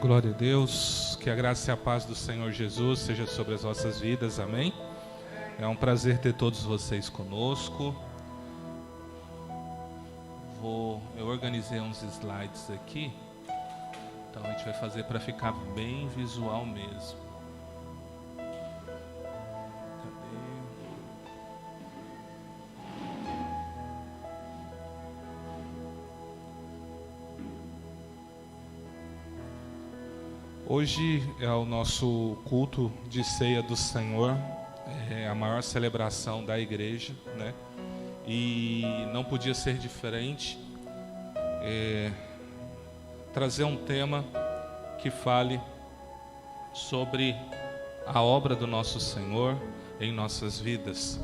Glória a Deus, que a graça e a paz do Senhor Jesus seja sobre as vossas vidas, amém? É um prazer ter todos vocês conosco. Eu organizei uns slides aqui, então a gente vai fazer para ficar bem visual mesmo. Hoje é o nosso culto de ceia do Senhor, é a maior celebração da igreja, né? E não podia ser diferente, trazer um tema que fale sobre a obra do nosso Senhor em nossas vidas.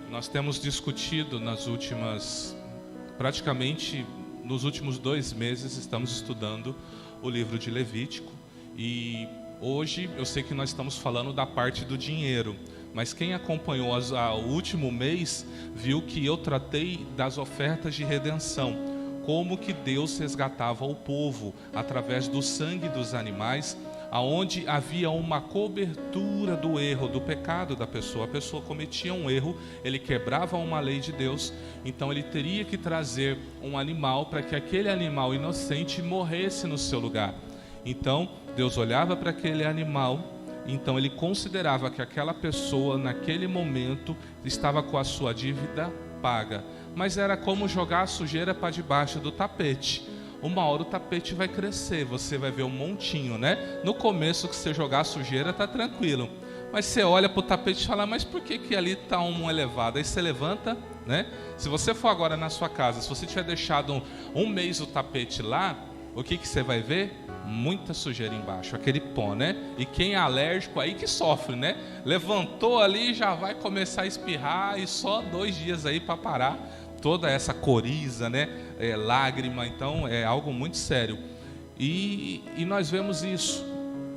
Nós temos discutido praticamente nos últimos 2 meses, estamos estudando o livro de Levítico. E hoje eu sei que nós estamos falando da parte do dinheiro, mas quem acompanhou o último mês viu que eu tratei das ofertas de redenção, como que Deus resgatava o povo através do sangue dos animais, aonde havia uma cobertura do erro, do pecado da pessoa. A pessoa cometia um erro, ele quebrava uma lei de Deus, então ele teria que trazer um animal para que aquele animal inocente morresse no seu lugar. Então Deus olhava para aquele animal, então ele considerava que aquela pessoa naquele momento estava com a sua dívida paga. Mas era como jogar a sujeira para debaixo do tapete. Uma hora o tapete vai crescer, você vai ver um montinho, né? No começo que você jogar a sujeira tá tranquilo, mas você olha para o tapete e fala, mas por que ali está um elevado? Aí você levanta, né? Se você for agora na sua casa, se você tiver deixado um mês o tapete lá, o que você vai ver? Muita sujeira embaixo, aquele pó, né? E quem é alérgico aí que sofre, né? Levantou ali, já vai começar a espirrar, e só 2 dias aí para parar toda essa coriza, né? Lágrima, então é algo muito sério. E nós vemos isso,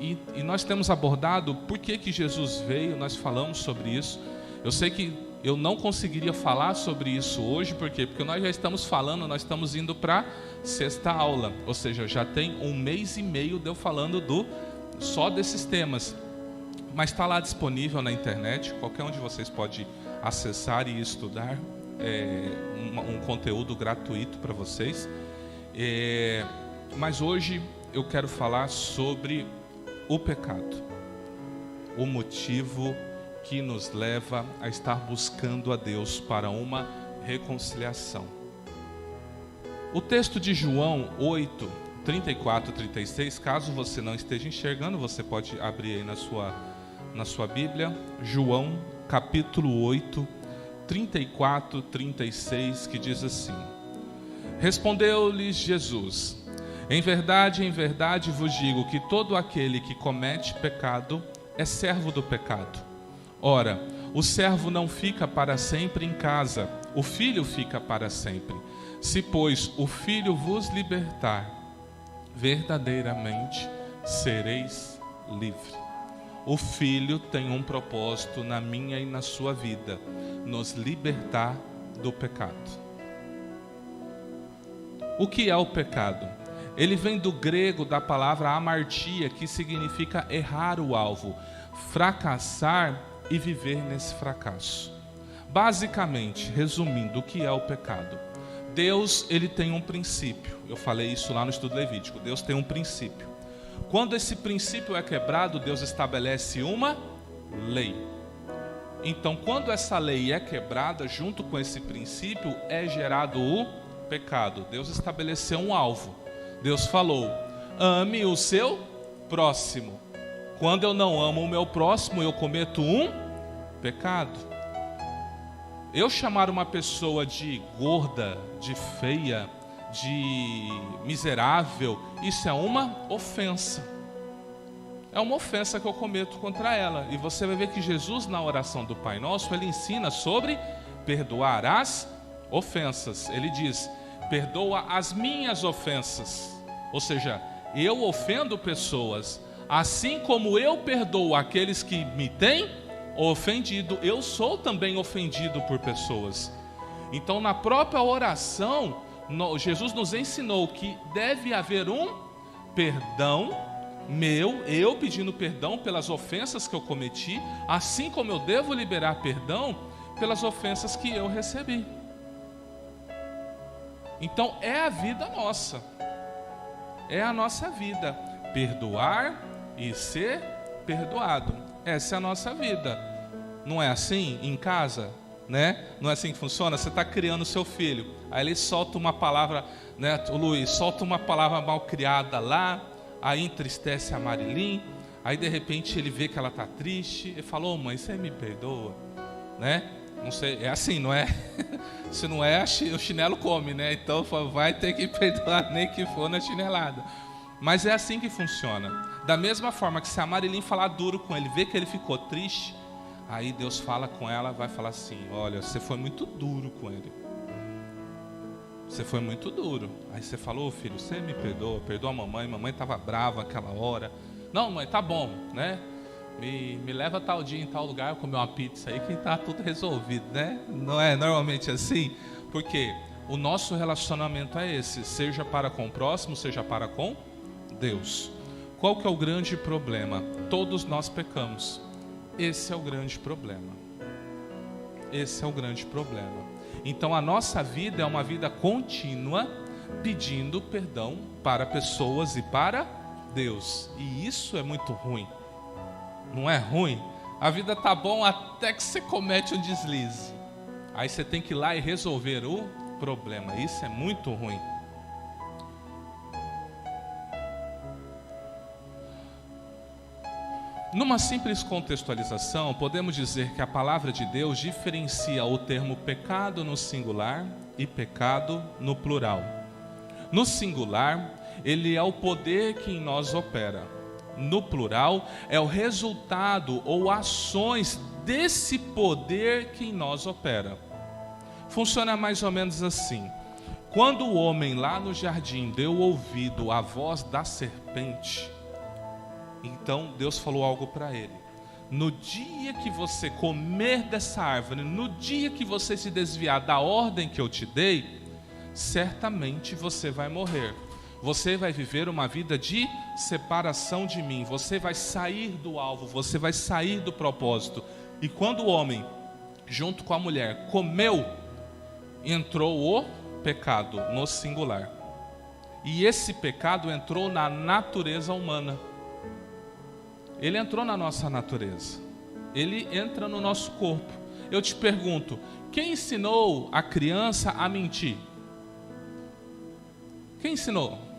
e nós temos abordado por que Jesus veio, nós falamos sobre isso. Eu sei que eu não conseguiria falar sobre isso hoje, por quê? Porque nós já estamos falando, nós estamos indo para a 6ª aula, ou seja, já tem 1 mês e meio de eu falando só desses temas, mas está lá disponível na internet, qualquer um de vocês pode acessar e estudar, um conteúdo gratuito para vocês, mas hoje eu quero falar sobre o pecado, o motivo que nos leva a estar buscando a Deus para uma reconciliação. O texto de João 8, 34 e 36, caso você não esteja enxergando, você pode abrir aí na sua Bíblia, João capítulo 8, 34 e 36, que diz assim: Respondeu-lhes Jesus: em verdade vos digo que todo aquele que comete pecado é servo do pecado. Ora, o servo não fica para sempre em casa, o filho fica para sempre. Se, pois, o filho vos libertar, verdadeiramente sereis livres. O filho tem um propósito na minha e na sua vida: nos libertar do pecado. O que é o pecado? Ele vem do grego da palavra amartia, que significa errar o alvo, fracassar e viver nesse fracasso. Basicamente, resumindo, o que é o pecado? Deus, ele tem um princípio. Eu falei isso lá no estudo levítico. Deus tem um princípio. Quando esse princípio é quebrado, Deus estabelece uma lei. Então, quando essa lei é quebrada, junto com esse princípio, é gerado o pecado. Deus estabeleceu um alvo. Deus falou: ame o seu próximo. Quando eu não amo o meu próximo, eu cometo um pecado. Eu chamar uma pessoa de gorda, de feia, de miserável, isso é uma ofensa. É uma ofensa que eu cometo contra ela. E você vai ver que Jesus, na oração do Pai Nosso, ele ensina sobre perdoar as ofensas. Ele diz: perdoa as minhas ofensas. Ou seja, eu ofendo pessoas, assim como eu perdoo aqueles que me têm ofendido, eu sou também ofendido por pessoas. Então, na própria oração, Jesus nos ensinou que deve haver um perdão eu pedindo perdão pelas ofensas que eu cometi, assim como eu devo liberar perdão pelas ofensas que eu recebi. Então é a vida nossa, é a nossa vida, perdoar e ser perdoado. Essa é a nossa vida. Não é assim em casa, né? Não é assim que funciona? Você está criando seu filho, aí ele solta uma palavra, né? O Luiz solta uma palavra mal criada lá, aí entristece a Marilyn, aí de repente ele vê que ela está triste, ele fala: ô mãe, você me perdoa, né? Não sei, é assim, não é? Se não é, o chinelo come, né? Então vai ter que perdoar, nem que for na chinelada. Mas é assim que funciona. Da mesma forma que se a Marilyn falar duro com ele, ver que ele ficou triste, aí Deus fala com ela, vai falar assim: olha, você foi muito duro com ele. Você foi muito duro. Aí você falou: ô filho, você me perdoa a mamãe estava brava aquela hora. Não, mãe, tá bom, né? Me leva tal dia em tal lugar, eu comer uma pizza aí que tá tudo resolvido, né? Não é normalmente assim? Porque o nosso relacionamento é esse, seja para com o próximo, seja para com Deus. Qual que é o grande problema? Todos nós pecamos. Esse é o grande problema. Esse é o grande problema. Então a nossa vida é uma vida contínua, pedindo perdão para pessoas e para Deus. E isso é muito ruim. Não é ruim? A vida tá bom até que você comete um deslize. Aí você tem que ir lá e resolver o problema. Isso é muito ruim. Numa simples contextualização, podemos dizer que a palavra de Deus diferencia o termo pecado no singular e pecado no plural. No singular, ele é o poder que em nós opera. No plural, é o resultado ou ações desse poder que em nós opera. Funciona mais ou menos assim. Quando o homem lá no jardim deu ouvido à voz da serpente, então Deus falou algo para ele: no dia que você comer dessa árvore, no dia que você se desviar da ordem que eu te dei, certamente você vai morrer. Você vai viver uma vida de separação de mim. Você vai sair do alvo, você vai sair do propósito. E quando o homem, junto com a mulher, comeu, entrou o pecado no singular. E esse pecado entrou na natureza humana. Ele entrou na nossa natureza. Ele entra no nosso corpo. Eu te pergunto, quem ensinou a criança a mentir? Quem ensinou?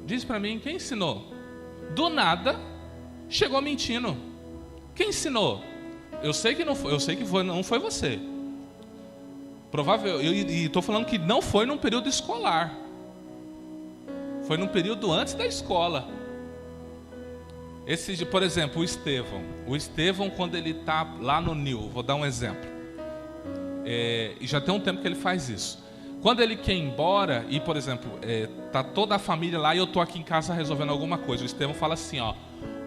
Diz para mim, quem ensinou? Do nada, chegou mentindo. Quem ensinou? Eu sei que não foi você. Provável, e estou falando que não foi num período escolar. Foi num período antes da escola. Por exemplo, o Estevão. O Estevão, quando ele está lá no NIL, vou dar um exemplo. E já tem um tempo que ele faz isso. Quando ele quer ir embora, e por exemplo, tá toda a família lá e eu tô aqui em casa resolvendo alguma coisa, o Estevão fala assim, ó: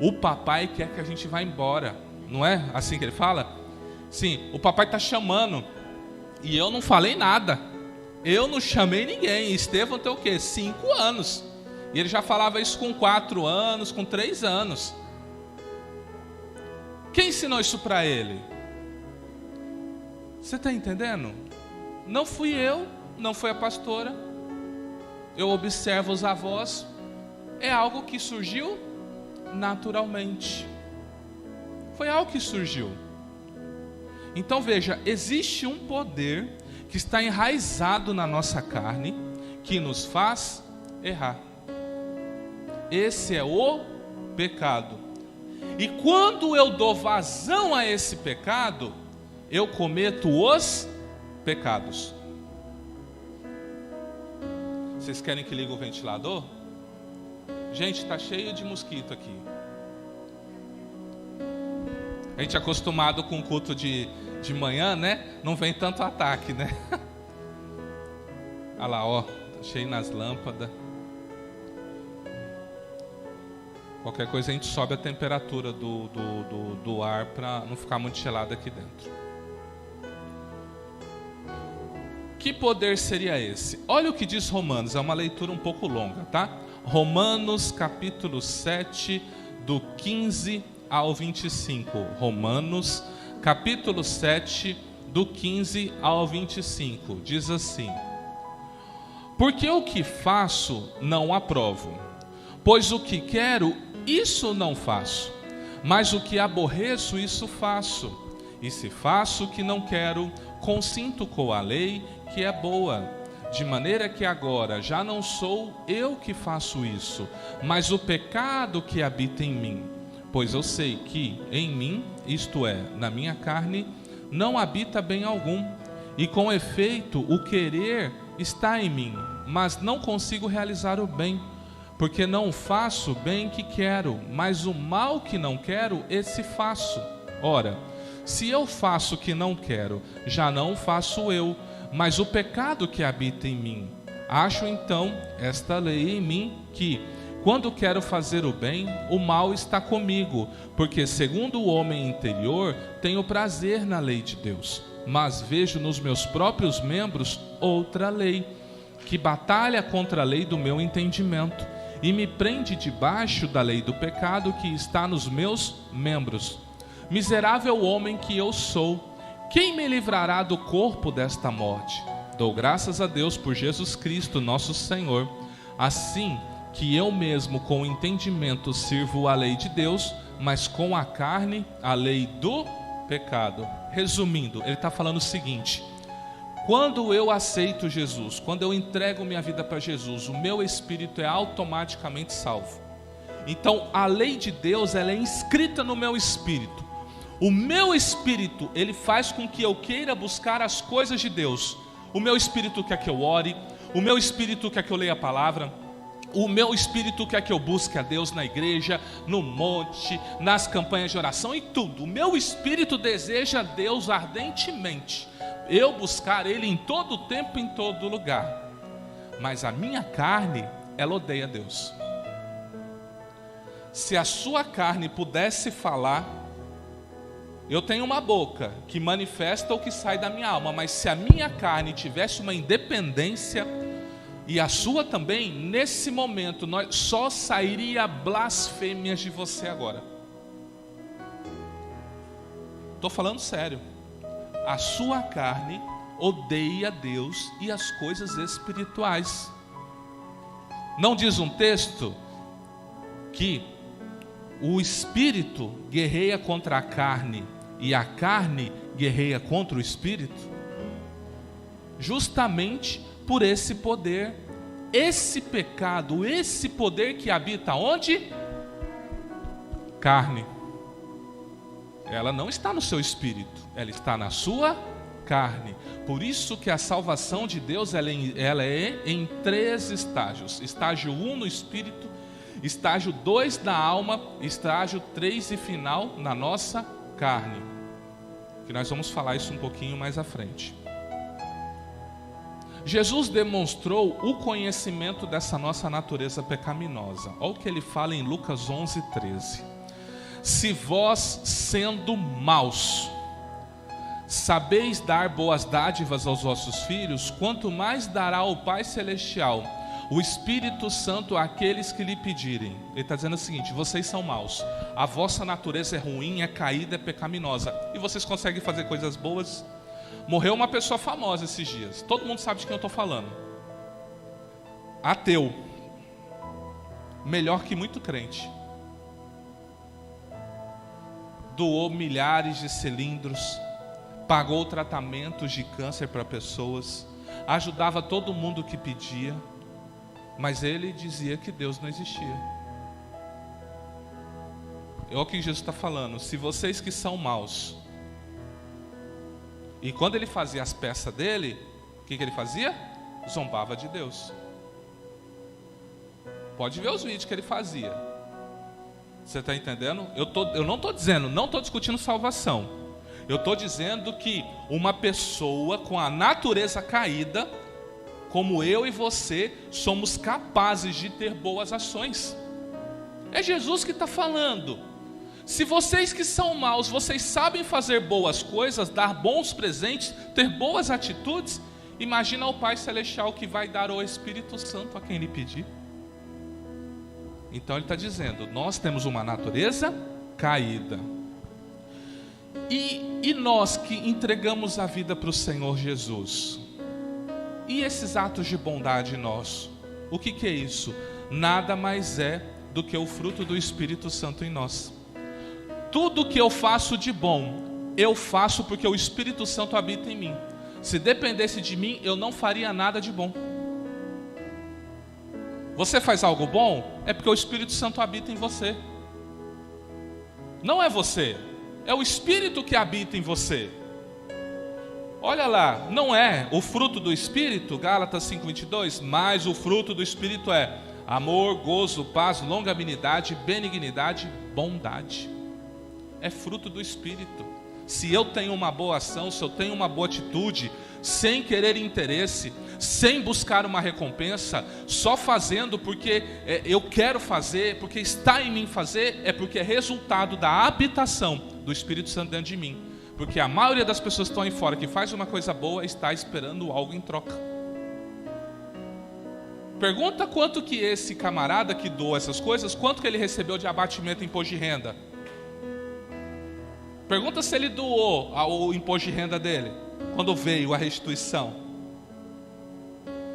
o papai quer que a gente vá embora. Não é assim que ele fala? Sim, o papai tá chamando. E eu não falei nada. Eu não chamei ninguém. Estevão tem o quê? 5 anos. E ele já falava isso com 4 anos, com 3 anos. Quem ensinou isso para ele? Você está entendendo? Não fui eu, não foi a pastora. Eu observo os avós. É algo que surgiu naturalmente. Foi algo que surgiu. Então veja, existe um poder que está enraizado na nossa carne, que nos faz errar. Esse é o pecado. E quando eu dou vazão a esse pecado, eu cometo os pecados. Vocês querem que ligue o ventilador? Gente, está cheio de mosquito aqui. A gente é acostumado com o culto de manhã, né? Não vem tanto ataque, né? Olha lá, ó, tá cheio nas lâmpadas. Qualquer coisa a gente sobe a temperatura do ar para não ficar muito gelado aqui dentro. Que poder seria esse? Olha o que diz Romanos, é uma leitura um pouco longa, tá? Romanos capítulo 7, do 15 ao 25. Romanos capítulo 7, do 15 ao 25. Diz assim: porque o que faço não aprovo, pois o que quero, isso não faço, mas o que aborreço, isso faço. E se faço o que não quero, consinto com a lei que é boa. De maneira que agora já não sou eu que faço isso, mas o pecado que habita em mim. Pois eu sei que em mim, isto é, na minha carne, não habita bem algum. E com efeito, o querer está em mim, mas não consigo realizar o bem. Porque não faço o bem que quero, mas o mal que não quero, esse faço. Ora, se eu faço o que não quero, já não faço eu, mas o pecado que habita em mim. Acho então esta lei em mim que, quando quero fazer o bem, o mal está comigo, porque segundo o homem interior, tenho prazer na lei de Deus, mas vejo nos meus próprios membros outra lei, que batalha contra a lei do meu entendimento, e me prende debaixo da lei do pecado que está nos meus membros. Miserável homem que eu sou, quem me livrará do corpo desta morte? Dou graças a Deus por Jesus Cristo, nosso Senhor. Assim que eu mesmo com o entendimento sirvo a lei de Deus, mas com a carne a lei do pecado. Resumindo, ele está falando o seguinte: quando eu aceito Jesus, quando eu entrego minha vida para Jesus, o meu espírito é automaticamente salvo. Então a lei de Deus, ela é inscrita no meu espírito. O meu espírito, ele faz com que eu queira buscar as coisas de Deus. O meu espírito quer que eu ore, o meu espírito quer que eu leia a palavra, o meu espírito quer que eu busque a Deus na igreja, no monte, nas campanhas de oração e tudo. O meu espírito deseja Deus ardentemente, eu buscar Ele em todo tempo, em todo lugar. Mas a minha carne, ela odeia Deus. Se a sua carne pudesse falar, eu tenho uma boca que manifesta o que sai da minha alma, mas se a minha carne tivesse uma independência, e a sua também, nesse momento, só sairia blasfêmias de você agora. Estou falando sério. A sua carne odeia Deus e as coisas espirituais. Não diz um texto que o espírito guerreia contra a carne e a carne guerreia contra o espírito? Justamente por esse poder, esse pecado, esse poder que habita onde? Carne. Ela não está no seu espírito, ela está na sua carne. Por isso que a salvação de Deus ela é em 3 estágios. Estágio 1 no espírito, estágio 2 na alma, estágio 3 e final na nossa carne. Que nós vamos falar isso um pouquinho mais à frente. Jesus demonstrou o conhecimento dessa nossa natureza pecaminosa. Olha o que ele fala em Lucas 11:13. Se vós, sendo maus, sabeis dar boas dádivas aos vossos filhos, quanto mais dará o Pai Celestial o Espírito Santo àqueles que lhe pedirem. Ele está dizendo o seguinte: vocês são maus, a vossa natureza é ruim, é caída, é pecaminosa, e vocês conseguem fazer coisas boas. Morreu uma pessoa famosa esses dias, todo mundo sabe de quem eu estou falando. Ateu, melhor que muito crente, doou milhares de cilindros, pagou tratamentos de câncer para pessoas, ajudava todo mundo que pedia, mas ele dizia que Deus não existia. É o que Jesus está falando: se vocês que são maus. E quando ele fazia as peças dele, o que ele fazia? Zombava de Deus. Pode ver os vídeos que ele fazia. Você está entendendo? Eu não estou dizendo, não estou discutindo salvação. Eu estou dizendo que uma pessoa com a natureza caída, como eu e você, somos capazes de ter boas ações. É Jesus que está falando. Se vocês que são maus, vocês sabem fazer boas coisas, dar bons presentes, ter boas atitudes, Imagina o Pai Celestial que vai dar o Espírito Santo a quem lhe pedir. Então ele está dizendo, nós temos uma natureza caída. E nós que entregamos a vida para o Senhor Jesus, e esses atos de bondade nossos, o que é isso? Nada mais é do que o fruto do Espírito Santo em nós. Tudo que eu faço de bom, eu faço porque o Espírito Santo habita em mim. Se dependesse de mim, eu não faria nada de bom. Você faz algo bom, é porque o Espírito Santo habita em você. Não é você, é o Espírito que habita em você. Olha lá, não é o fruto do Espírito, Gálatas 5:22, mas o fruto do Espírito é amor, gozo, paz, longanimidade, benignidade, bondade. É fruto do Espírito. Se eu tenho uma boa ação, se eu tenho uma boa atitude, sem querer interesse, sem buscar uma recompensa, só fazendo porque eu quero fazer, porque está em mim fazer, é porque é resultado da habitação do Espírito Santo dentro de mim. Porque a maioria das pessoas que estão aí fora, que faz uma coisa boa, está esperando algo em troca. Pergunta quanto que esse camarada que doa essas coisas, quanto que ele recebeu de abatimento em imposto de renda. Pergunta se ele doou o imposto de renda dele, quando veio a restituição.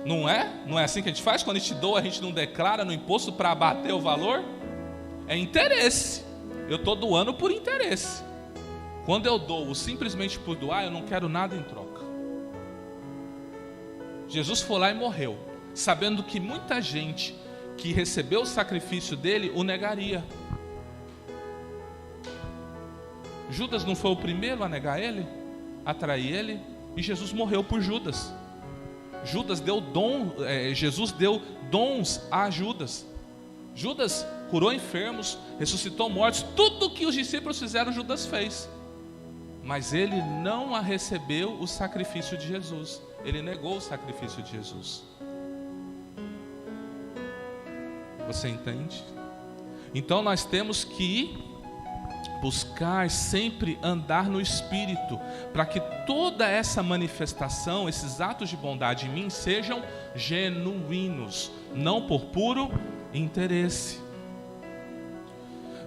Não é? Não é assim que a gente faz? Quando a gente doa, a gente não declara no imposto para abater o valor? É interesse. Eu estou doando por interesse. Quando eu dou simplesmente por doar, eu não quero nada em troca. Jesus foi lá e morreu, sabendo que muita gente que recebeu o sacrifício dele o negaria. Judas não foi o primeiro a negar ele, a trair ele, e Jesus morreu por Judas. Jesus deu dons a Judas. Judas curou enfermos, ressuscitou mortos, tudo que os discípulos fizeram, Judas fez. Mas ele não recebeu o sacrifício de Jesus. Ele negou o sacrifício de Jesus. Você entende? Então nós temos que buscar sempre andar no Espírito, para que toda essa manifestação, esses atos de bondade em mim sejam genuínos, não por puro interesse.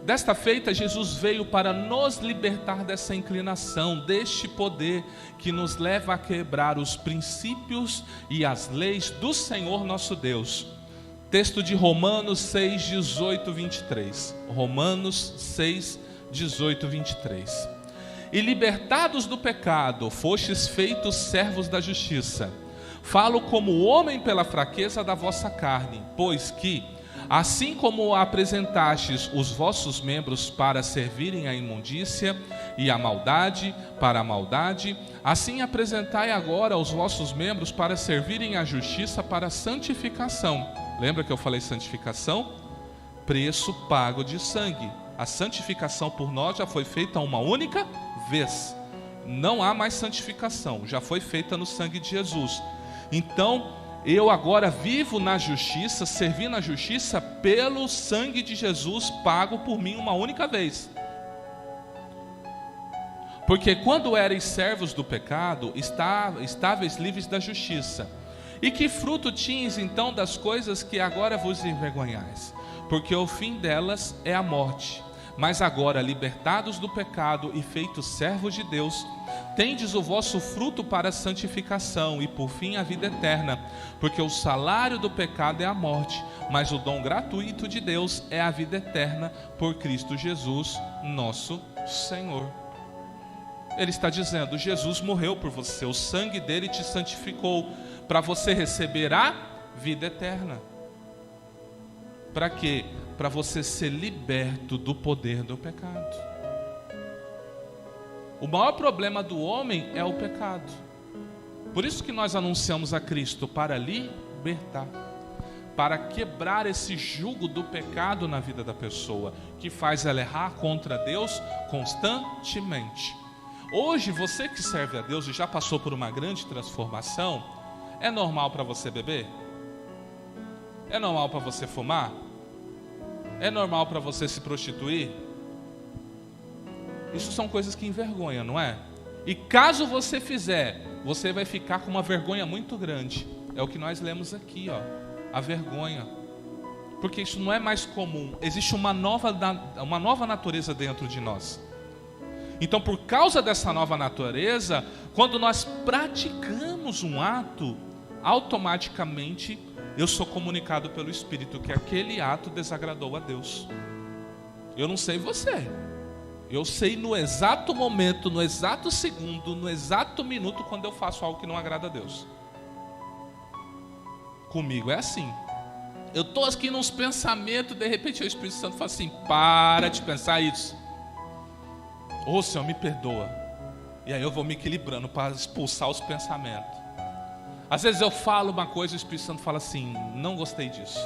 Desta feita, Jesus veio para nos libertar dessa inclinação, deste poder que nos leva a quebrar os princípios e as leis do Senhor nosso Deus. Texto de Romanos 6, 18, 23. Romanos 6, 18, 23. E libertados do pecado, fostes feitos servos da justiça. Falo como homem pela fraqueza da vossa carne, pois que, assim como apresentastes os vossos membros para servirem à imundícia e à maldade para a maldade, assim apresentai agora os vossos membros para servirem à justiça para a santificação. Lembra que eu falei santificação? Preço pago de sangue. A santificação por nós já foi feita uma única vez. Não há mais santificação, já foi feita no sangue de Jesus. Então, eu agora vivo na justiça, servi na justiça pelo sangue de Jesus, pago por mim uma única vez. Porque quando erais servos do pecado, estáveis livres da justiça. E que fruto tinhas então das coisas que agora vos envergonhais? Porque o fim delas é a morte. Mas agora, libertados do pecado e feitos servos de Deus, tendes o vosso fruto para a santificação e por fim a vida eterna. Porque o salário do pecado é a morte, mas o dom gratuito de Deus é a vida eterna por Cristo Jesus, nosso Senhor. Ele está dizendo, Jesus morreu por você, o sangue dele te santificou, para você receber a vida eterna. Para quê? Para você ser liberto do poder do pecado. O maior problema do homem é o pecado. Por isso que nós anunciamos a Cristo, para libertar, para quebrar esse jugo do pecado na vida da pessoa, que faz ela errar contra Deus constantemente. Hoje, você que serve a Deus e já passou por uma grande transformação, é normal para você beber? É normal para você fumar? É normal para você se prostituir? Isso são coisas que envergonham, não é? E caso você fizer, você vai ficar com uma vergonha muito grande. É o que nós lemos aqui, ó, a vergonha. Porque isso não é mais comum. Existe uma nova natureza dentro de nós. Então, por causa dessa nova natureza, quando nós praticamos um ato, automaticamente eu sou comunicado pelo Espírito que aquele ato desagradou a Deus. Eu não sei você. Eu sei no exato momento, no exato segundo, no exato minuto, quando eu faço algo que não agrada a Deus. Comigo é assim. Eu estou aqui nos pensamentos, de repente o Espírito Santo fala assim: para de pensar isso. Ô Senhor, me perdoa. E aí eu vou me equilibrando para expulsar os pensamentos. Às vezes eu falo uma coisa e o Espírito Santo fala assim: não gostei disso.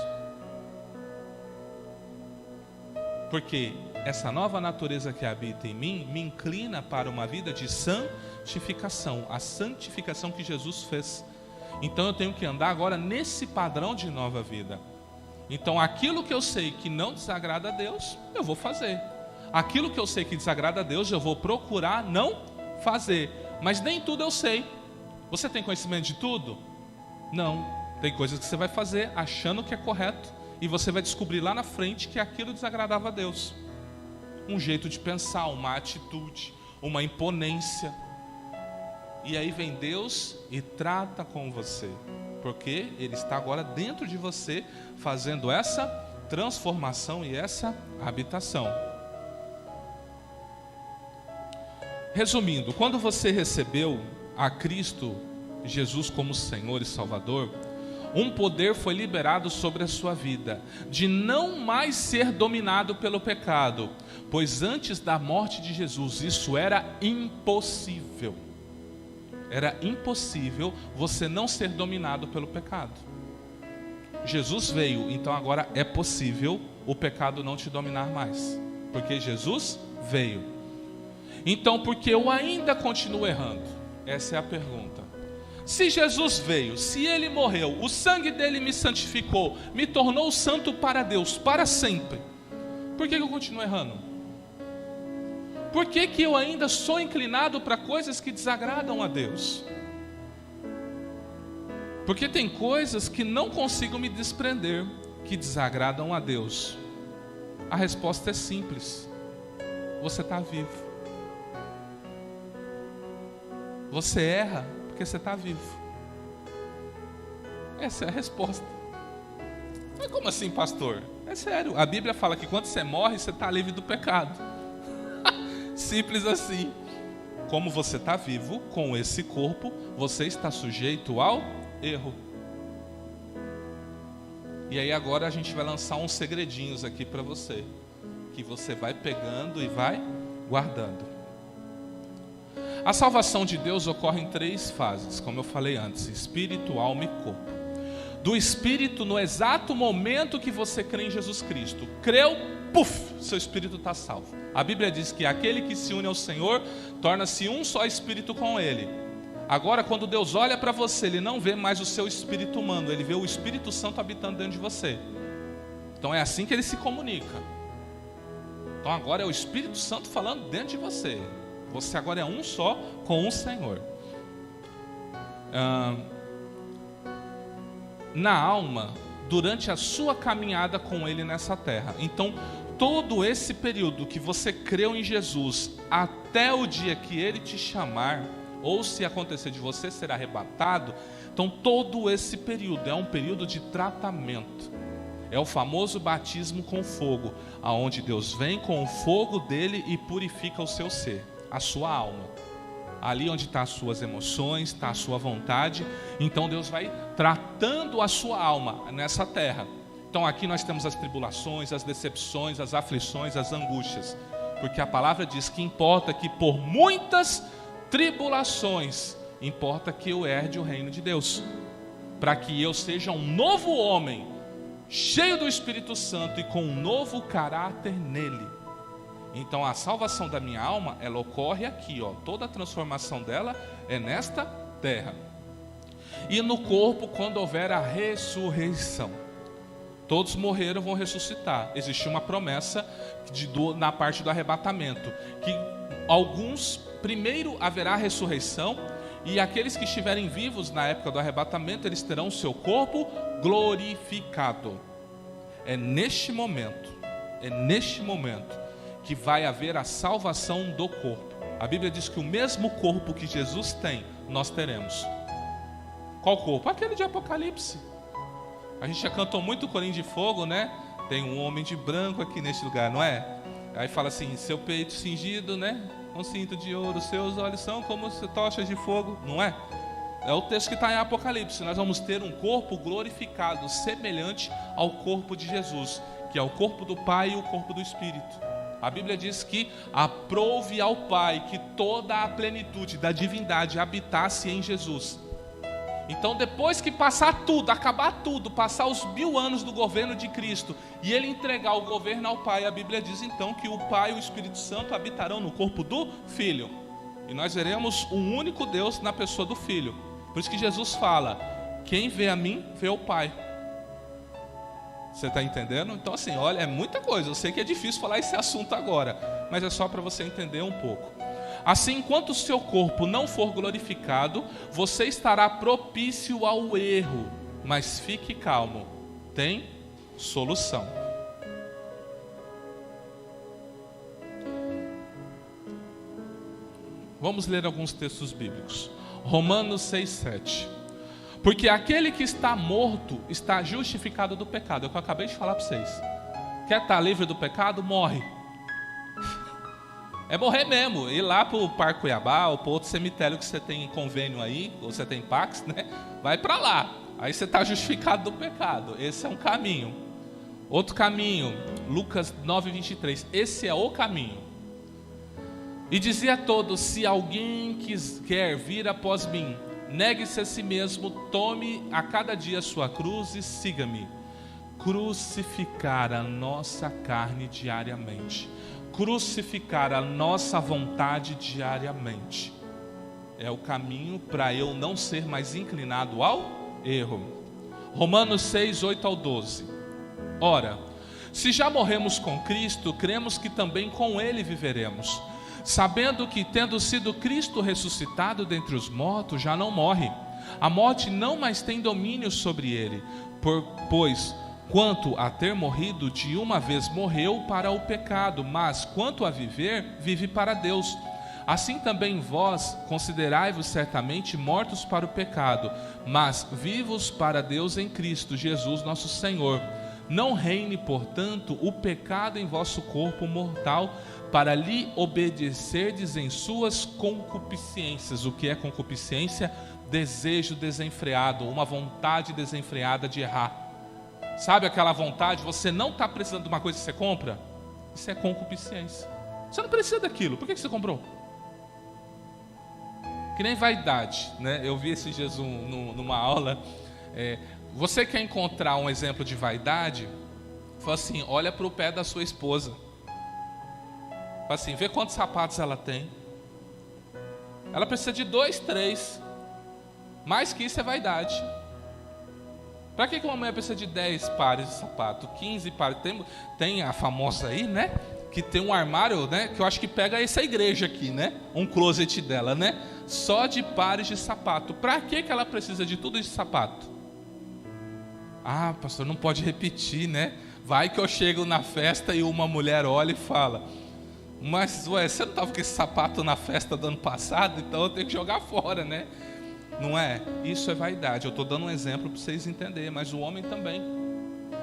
Porque essa nova natureza que habita em mim me inclina para uma vida de santificação. A santificação que Jesus fez. Então eu tenho que andar agora nesse padrão de nova vida. Então aquilo que eu sei que não desagrada a Deus, eu vou fazer. Aquilo que eu sei que desagrada a Deus, eu vou procurar não fazer. Mas nem tudo eu sei. Você tem conhecimento de tudo? Não. Tem coisas que você vai fazer achando que é correto, e você vai descobrir lá na frente que aquilo desagradava a Deus. Um jeito de pensar, uma atitude, uma imponência. E aí vem Deus e trata com você, porque Ele está agora dentro de você, fazendo essa transformação e essa habitação. Resumindo, quando você recebeu a Cristo Jesus como Senhor e Salvador, um poder foi liberado sobre a sua vida, de não mais ser dominado pelo pecado, pois antes da morte de Jesus isso era impossível. Era impossível você não ser dominado pelo pecado. Jesus veio, então agora é possível o pecado não te dominar mais, porque Jesus veio. Então, por que eu ainda continuo errando? Essa é a pergunta. Se Jesus veio, se Ele morreu, o sangue dele me santificou, me tornou santo para Deus, para sempre, por que eu continuo errando? Por que eu ainda sou inclinado para coisas que desagradam a Deus? Porque tem coisas que não consigo me desprender, que desagradam a Deus. A resposta é simples: você está vivo. Você erra porque você está vivo. Essa é a resposta. Mas como assim, pastor? É sério, a Bíblia fala que quando você morre, você está livre do pecado. Simples assim. Como você está vivo, com esse corpo, você está sujeito ao erro. E aí agora a gente vai lançar uns segredinhos aqui para você, que você vai pegando e vai guardando. A salvação de Deus ocorre em 3 fases, como eu falei antes: espírito, alma e corpo. Do espírito, no exato momento que você crê em Jesus Cristo, creu, puf, seu espírito está salvo. A Bíblia diz que aquele que se une ao Senhor torna-se um só espírito com Ele. Agora, quando Deus olha para você, Ele não vê mais o seu espírito humano, Ele vê o Espírito Santo habitando dentro de você. Então é assim que Ele se comunica. Então agora é o Espírito Santo falando dentro de você. Você agora é um só com o Senhor. Na alma, durante a sua caminhada com Ele nessa terra. Então, todo esse período que você creu em Jesus, até o dia que Ele te chamar, ou se acontecer de você ser arrebatado, então todo esse período é um período de tratamento. É o famoso batismo com fogo, aonde Deus vem com o fogo dele e purifica o seu ser, a sua alma. Ali onde estão as suas emoções, está a sua vontade. Então Deus vai tratando a sua alma nessa terra. Então aqui nós temos as tribulações, as decepções, as aflições, as angústias. Porque a palavra diz que importa que por muitas tribulações, importa que eu herde o reino de Deus. Para que eu seja um novo homem, cheio do Espírito Santo e com um novo caráter nele. Então a salvação da minha alma, ela ocorre aqui, ó. Toda a transformação dela é nesta terra. E no corpo, quando houver a ressurreição. Todos morreram, vão ressuscitar. Existe uma promessa na parte do arrebatamento, que alguns, primeiro haverá a ressurreição, E aqueles que estiverem vivos na época do arrebatamento, eles terão o seu corpo glorificado. É neste momento que vai haver a salvação do corpo. A Bíblia diz que o mesmo corpo que Jesus tem, nós teremos. Qual corpo? Aquele de Apocalipse. A gente já cantou muito o Corinho de Fogo, né? Tem um homem de branco aqui neste lugar, não é? Aí fala assim, seu peito cingido, né? Com cinto de ouro, seus olhos são como tochas de fogo, não é? É o texto que está em Apocalipse. Nós vamos ter um corpo glorificado, semelhante ao corpo de Jesus, que é o corpo do Pai e o corpo do Espírito. A Bíblia diz que aprouve ao Pai que toda a plenitude da divindade habitasse em Jesus. Então, depois que passar tudo, acabar tudo, passar os 1000 anos do governo de Cristo e Ele entregar o governo ao Pai, a Bíblia diz então que o Pai e o Espírito Santo habitarão no corpo do Filho. E nós veremos um único Deus na pessoa do Filho. Por isso que Jesus fala, quem vê a mim, vê o Pai. Você está entendendo? Então assim, olha, é muita coisa. Eu sei que é difícil falar esse assunto agora, mas é só para você entender um pouco. Assim, enquanto o seu corpo não for glorificado, você estará propício ao erro. Mas fique calmo, tem solução. Vamos ler alguns textos bíblicos. Romanos 6:7. Porque aquele que está morto está justificado do pecado. É o que eu acabei de falar para vocês. Quer estar livre do pecado? Morre. É morrer mesmo. Ir lá para o Parque Cuiabá ou para outro cemitério que você tem convênio aí, ou você tem Pax, né? Vai para lá. Aí você está justificado do pecado. Esse é um caminho. Outro caminho, Lucas 9:23. Esse é o caminho. E dizia a todos, se alguém quer vir após mim, negue-se a si mesmo, tome a cada dia a sua cruz e siga-me. Crucificar a nossa carne diariamente. Crucificar a nossa vontade diariamente. É o caminho para eu não ser mais inclinado ao erro. Romanos 6:8-12. Ora, se já morremos com Cristo, cremos que também com Ele viveremos. Sabendo que, tendo sido Cristo ressuscitado dentre os mortos, já não morre. A morte não mais tem domínio sobre ele, pois, quanto a ter morrido, de uma vez morreu para o pecado, mas quanto a viver, vive para Deus. Assim também vós considerai-vos certamente mortos para o pecado, mas vivos para Deus em Cristo Jesus nosso Senhor. Não reine, portanto, o pecado em vosso corpo mortal, para lhe obedecerdes em suas concupiscências. O que é concupiscência? Desejo desenfreado, uma vontade desenfreada de errar. Sabe aquela vontade, você não está precisando de uma coisa que você compra? Isso é concupiscência. Você não precisa daquilo, por que você comprou? Que nem vaidade, né? Eu vi esses dias numa aula, você quer encontrar um exemplo de vaidade? Fala assim, olha para o pé da sua esposa. Fala assim, vê quantos sapatos ela tem. Ela precisa de 2, 3. Mais que isso é vaidade. Para que uma mulher precisa de 10 pares de sapato, 15 pares? Tem a famosa aí, né? Que tem um armário, né? Que eu acho que pega essa igreja aqui, né? Um closet dela, né? Só de pares de sapato. Para que ela precisa de tudo de sapato? Ah, pastor, não pode repetir, né? Vai que eu chego na festa e uma mulher olha e fala, mas ué, você não estava com esse sapato na festa do ano passado? Então eu tenho que jogar fora, né? Não é? Isso é vaidade. Eu estou dando um exemplo para vocês entenderem, mas o homem também.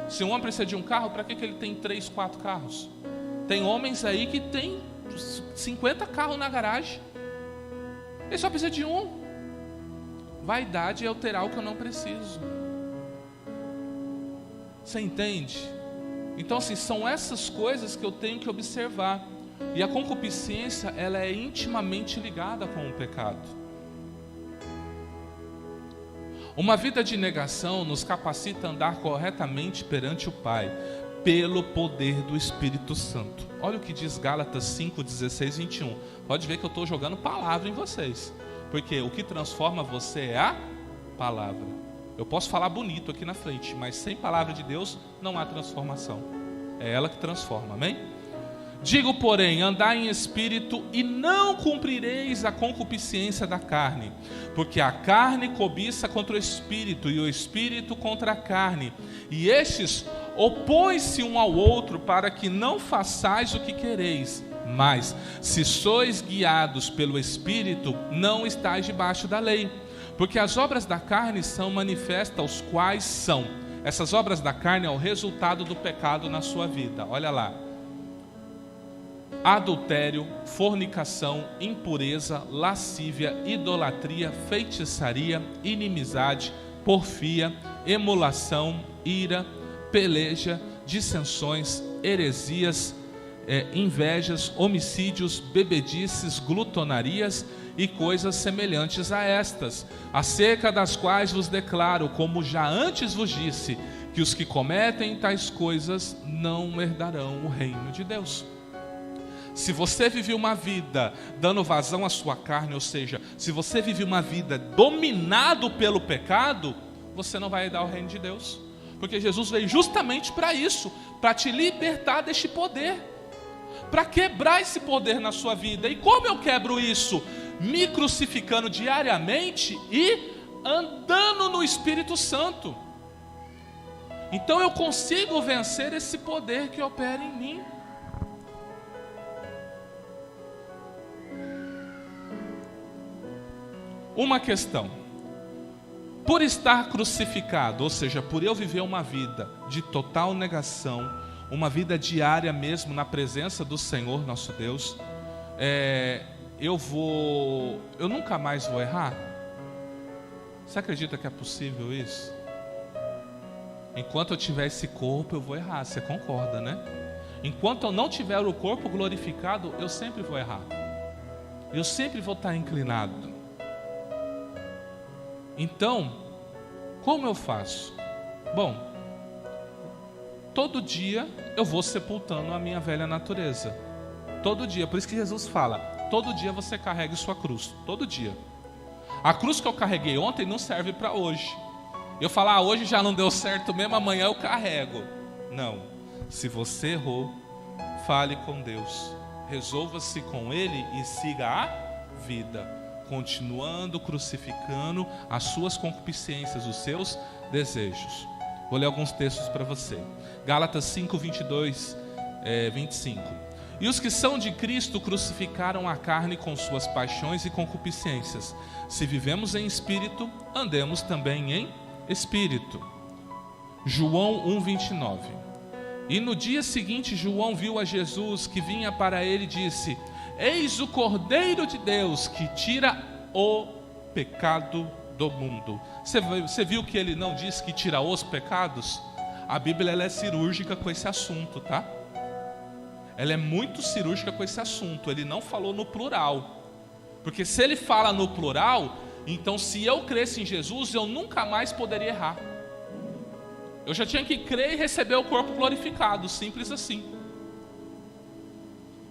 Se um homem precisa de um carro, para que ele tem 3, 4 carros? Tem homens aí que tem 50 carros na garagem. Ele só precisa de um. Vaidade é eu ter algo que eu não preciso. Você entende? Então assim, são essas coisas que eu tenho que observar. E a concupiscência, ela é intimamente ligada com o pecado. Uma vida de negação nos capacita a andar corretamente perante o Pai, pelo poder do Espírito Santo. Olha o que diz Gálatas 5, 16, 21. Pode ver que eu estou jogando palavra em vocês. Porque o que transforma você é a palavra. Eu posso falar bonito aqui na frente, mas sem palavra de Deus não há transformação. É ela que transforma, amém? Digo, porém, andai em espírito e não cumprireis a concupiscência da carne, porque a carne cobiça contra o espírito e o espírito contra a carne, e estes opõem-se um ao outro para que não façais o que quereis. Mas, se sois guiados pelo espírito, não estáis debaixo da lei, porque as obras da carne são manifestas, os quais são. Essas obras da carne é o resultado do pecado na sua vida. Olha lá: adultério, fornicação, impureza, lascívia, idolatria, feitiçaria, inimizade, porfia, emulação, ira, peleja, dissensões, heresias, invejas, homicídios, bebedices, glutonarias e coisas semelhantes a estas, acerca das quais vos declaro, como já antes vos disse, que os que cometem tais coisas não herdarão o reino de Deus. Se você vive uma vida dando vazão à sua carne, ou seja, se você vive uma vida dominado pelo pecado, você não vai herdar o reino de Deus. Porque Jesus veio justamente para isso, para te libertar deste poder, para quebrar esse poder na sua vida. E como eu quebro isso? Me crucificando diariamente e andando no Espírito Santo. Então eu consigo vencer esse poder que opera em mim. Uma questão: por estar crucificado, ou seja, por eu viver uma vida de total negação, uma vida diária mesmo na presença do Senhor nosso Deus, eu nunca mais vou errar? Você acredita que é possível isso? Enquanto eu tiver esse corpo, eu vou errar, você concorda, né? Enquanto eu não tiver o corpo glorificado, eu sempre vou errar. Eu sempre vou estar inclinado. Então, como eu faço? Bom, todo dia eu vou sepultando a minha velha natureza. Todo dia, por isso que Jesus fala, todo dia você carregue sua cruz, todo dia. A cruz que eu carreguei ontem não serve para hoje. Eu falar, hoje já não deu certo mesmo, amanhã eu carrego. Não, se você errou, fale com Deus, resolva-se com Ele e siga a vida, continuando crucificando as suas concupiscências, os seus desejos. Vou ler alguns textos para você. Gálatas 5, 22, 25. E os que são de Cristo crucificaram a carne com suas paixões e concupiscências. Se vivemos em espírito, andemos também em espírito. João 1, 29. E no dia seguinte João viu a Jesus que vinha para ele e disse: eis o Cordeiro de Deus que tira o pecado do mundo. Você viu que ele não diz que tira os pecados? A Bíblia ela é cirúrgica com esse assunto, tá? Ela é muito cirúrgica com esse assunto. Ele não falou no plural. Porque se ele fala no plural, então se eu cresce em Jesus, eu nunca mais poderia errar. Eu já tinha que crer e receber o corpo glorificado, simples assim.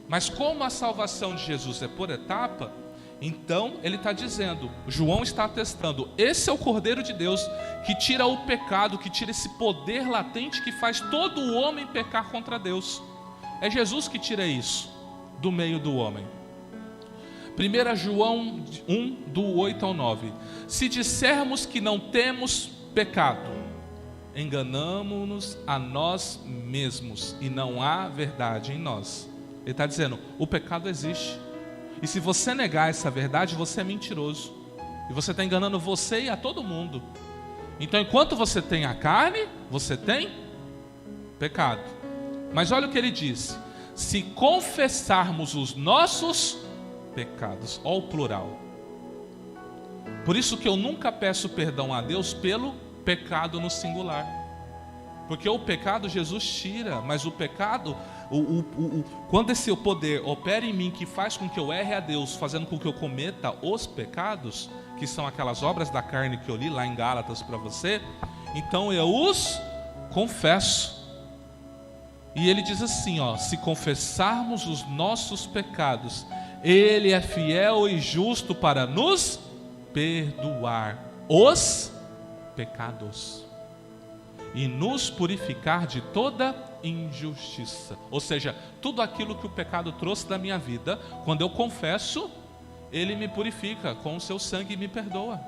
Mas como a salvação de Jesus é por etapa, então ele está dizendo, João está atestando, esse é o Cordeiro de Deus que tira o pecado, que tira esse poder latente que faz todo o homem pecar contra Deus. É Jesus que tira isso do meio do homem. 1 João 1, do 8 ao 9. Se dissermos que não temos pecado, enganamo-nos a nós mesmos e não há verdade em nós. Ele está dizendo, o pecado existe. E se você negar essa verdade, você é mentiroso. E você está enganando você e a todo mundo. Então, enquanto você tem a carne, você tem pecado. Mas olha o que ele diz: se confessarmos os nossos pecados, ó o plural. Por isso que eu nunca peço perdão a Deus pelo pecado no singular. Porque o pecado Jesus tira, mas o pecado, quando esse poder opera em mim, que faz com que eu erre a Deus, fazendo com que eu cometa os pecados, que são aquelas obras da carne que eu li lá em Gálatas para você, então eu os confesso. E ele diz assim, ó, se confessarmos os nossos pecados, Ele é fiel e justo para nos perdoar os pecados e nos purificar de toda injustiça. Ou seja, tudo aquilo que o pecado trouxe da minha vida, quando eu confesso, Ele me purifica com o seu sangue e me perdoa.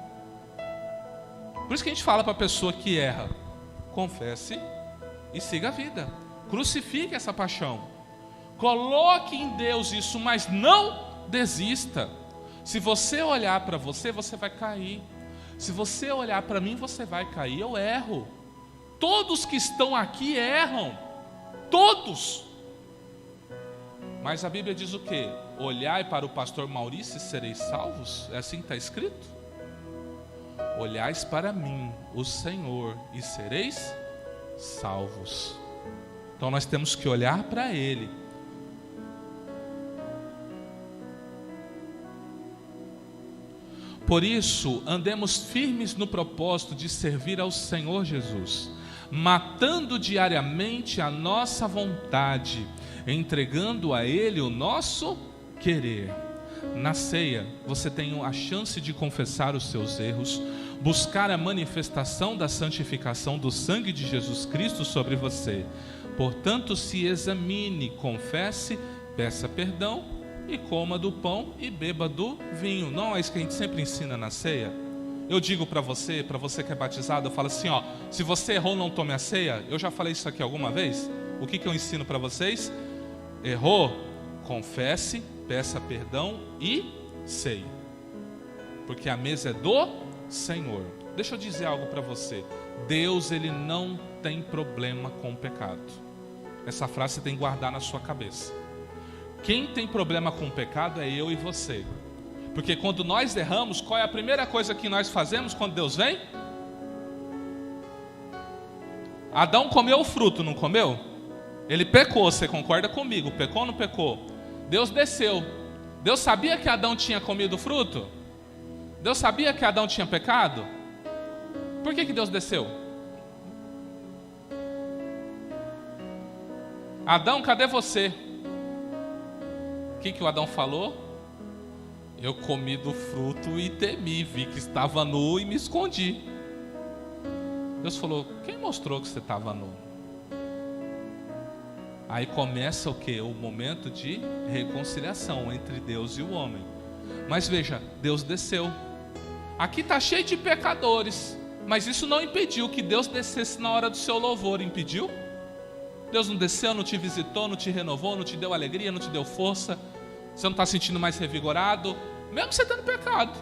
Por isso que a gente fala para a pessoa que erra: confesse e siga a vida. Crucifique essa paixão. Coloque em Deus isso, mas não desista. Se você olhar para você, você vai cair. Se você olhar para mim, você vai cair. Eu erro. Todos que estão aqui erram. Todos. Mas a Bíblia diz o quê? Olhai para o pastor Maurício e sereis salvos? É assim que está escrito? Olhais para mim, o Senhor, e sereis salvos. Então nós temos que olhar para Ele. Por isso, andemos firmes no propósito de servir ao Senhor Jesus, matando diariamente a nossa vontade, entregando a Ele o nosso querer. Na ceia, você tem a chance de confessar os seus erros, buscar a manifestação da santificação do sangue de Jesus Cristo sobre você. Portanto, se examine, confesse, peça perdão e coma do pão e beba do vinho. Não é isso que a gente sempre ensina na ceia? Eu digo para você que é batizado, eu falo assim, ó, se você errou, não tome a ceia. Eu já falei isso aqui alguma vez? O que eu ensino para vocês? Errou, confesse, peça perdão e ceie. Porque a mesa é do Senhor. Deixa eu dizer algo para você. Deus, Ele não tem problema com o pecado. Essa frase você tem que guardar na sua cabeça. Quem tem problema com o pecado é eu e você. Porque quando nós erramos, qual é a primeira coisa que nós fazemos quando Deus vem? Adão comeu o fruto, não comeu? Ele pecou, você concorda comigo? Pecou ou não pecou? Deus desceu. Deus sabia que Adão tinha comido o fruto? Deus sabia que Adão tinha pecado? Por que Deus desceu? Adão, cadê você? O que o Adão falou? Eu comi do fruto e temi, vi que estava nu e me escondi. Deus falou, quem mostrou que você estava nu? Aí começa o quê? O momento de reconciliação entre Deus e o homem. Mas veja, Deus desceu. Aqui está cheio de pecadores, mas isso não impediu que Deus descesse na hora do seu louvor, impediu? Deus não desceu, não te visitou, não te renovou, não te deu alegria, não te deu força. Você não está sentindo mais revigorado, mesmo você tendo pecado.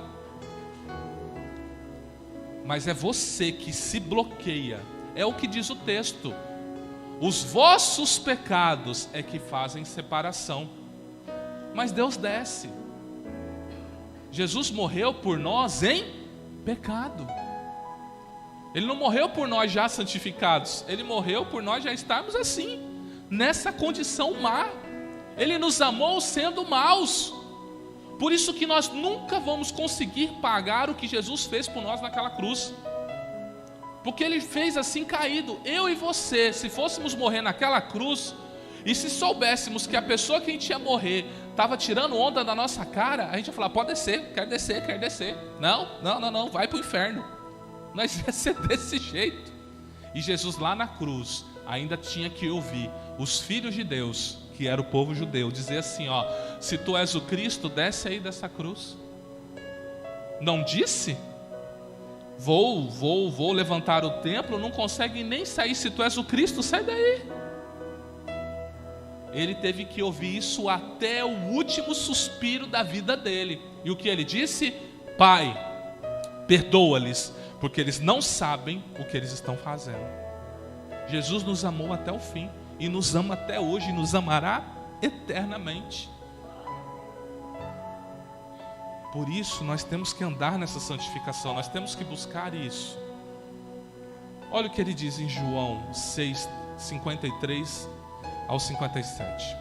Mas é você que se bloqueia. É o que diz o texto. Os vossos pecados é que fazem separação. Mas Deus desce. Jesus morreu por nós em pecado. Ele não morreu por nós já santificados. Ele morreu por nós já estarmos assim, nessa condição má. Ele nos amou sendo maus. Por isso que nós nunca vamos conseguir pagar o que Jesus fez por nós naquela cruz. Porque Ele fez assim caído. Eu e você, se fôssemos morrer naquela cruz, e se soubéssemos que a pessoa que a gente ia morrer estava tirando onda da nossa cara, a gente ia falar, pode descer, quer descer, quer descer. Não, vai para o inferno. Nós ia ser desse jeito. E Jesus lá na cruz ainda tinha que ouvir os filhos de Deus, que era o povo judeu, dizer assim, ó, se tu és o Cristo, desce aí dessa cruz. Não disse? Vou levantar o templo, não consegue nem sair. Se tu és o Cristo, sai daí. Ele teve que ouvir isso até o último suspiro da vida dele. E o que ele disse? Pai, perdoa-lhes, porque eles não sabem o que eles estão fazendo. Jesus nos amou até o fim, e nos ama até hoje, e nos amará eternamente. Por isso nós temos que andar nessa santificação, nós temos que buscar isso. Olha o que ele diz em João 6, 53 ao 57.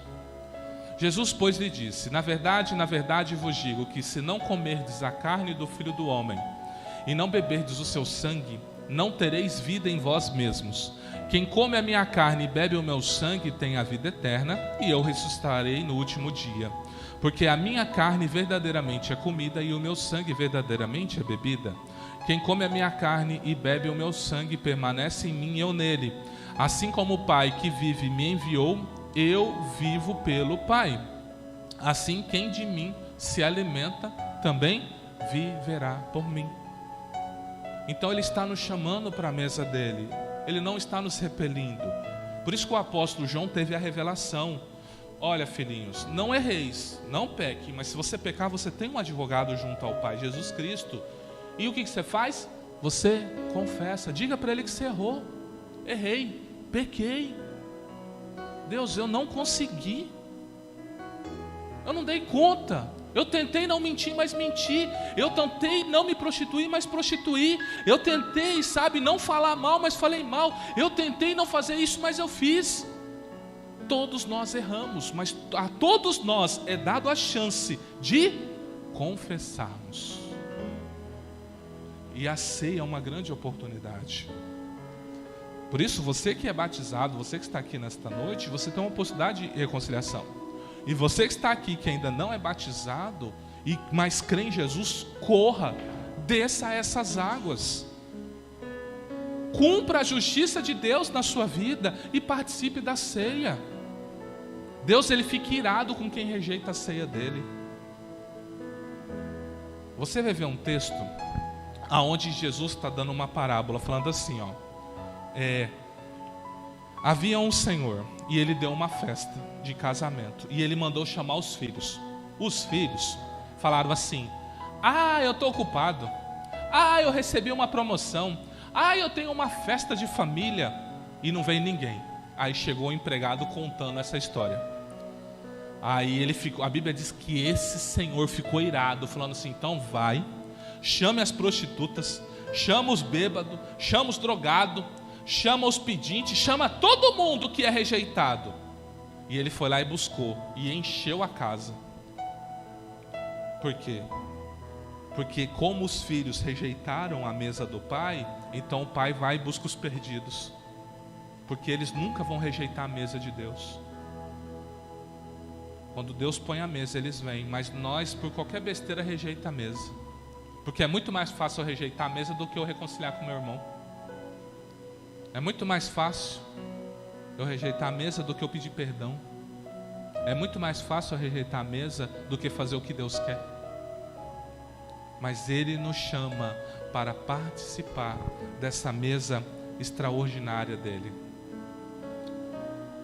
Jesus, pois, lhe disse, na verdade vos digo que se não comerdes a carne do Filho do Homem e não beberdes o seu sangue, não tereis vida em vós mesmos. Quem come a minha carne e bebe o meu sangue tem a vida eterna, e eu ressuscitarei no último dia. Porque a minha carne verdadeiramente é comida e o meu sangue verdadeiramente é bebida. Quem come a minha carne e bebe o meu sangue permanece em mim e eu nele. Assim como o Pai que vive me enviou, eu vivo pelo Pai. Assim quem de mim se alimenta também viverá por mim. Então ele está nos chamando para a mesa dele. Ele não está nos repelindo. Por isso que o apóstolo João teve a revelação. Olha, filhinhos, não erreis, não pequem, mas se você pecar, você tem um advogado junto ao Pai, Jesus Cristo. E o que você faz? Você confessa, diga para ele que você errou. Errei, pequei. Deus, eu não consegui. Eu não dei conta. Eu tentei não mentir, mas menti. Eu tentei não me prostituir, mas prostituí. Eu tentei, não falar mal, mas falei mal. Eu tentei não fazer isso, mas eu fiz. Todos nós erramos, mas a todos nós é dado a chance de confessarmos. E a ceia é uma grande oportunidade. Por isso, você que é batizado, você que está aqui nesta noite, você tem uma possibilidade de reconciliação. E você que está aqui, que ainda não é batizado, mas crê em Jesus, corra, desça essas águas. Cumpra a justiça de Deus na sua vida e participe da ceia. Deus, ele fica irado com quem rejeita a ceia dele. Você vai ver um texto aonde Jesus está dando uma parábola, falando assim, havia um senhor e ele deu uma festa de casamento e ele mandou chamar os filhos. Os filhos falaram assim: eu estou ocupado, eu recebi uma promoção, eu tenho uma festa de família. E não veio ninguém. Aí chegou o empregado contando essa história. Aí a Bíblia diz que esse senhor ficou irado, falando assim: então vai, chame as prostitutas, chama os bêbados, chama os drogados, chama os pedintes, chama todo mundo que é rejeitado. E ele foi lá e buscou e encheu a casa. Por quê? Porque como os filhos rejeitaram a mesa do pai, então o pai vai e busca os perdidos, porque eles nunca vão rejeitar a mesa de Deus. Quando Deus põe a mesa, eles vêm, mas nós, por qualquer besteira, rejeita a mesa, porque é muito mais fácil eu rejeitar a mesa do que eu reconciliar com meu irmão. É muito mais fácil eu rejeitar a mesa do que eu pedir perdão. É muito mais fácil eu rejeitar a mesa do que fazer o que Deus quer. Mas Ele nos chama para participar dessa mesa extraordinária dEle.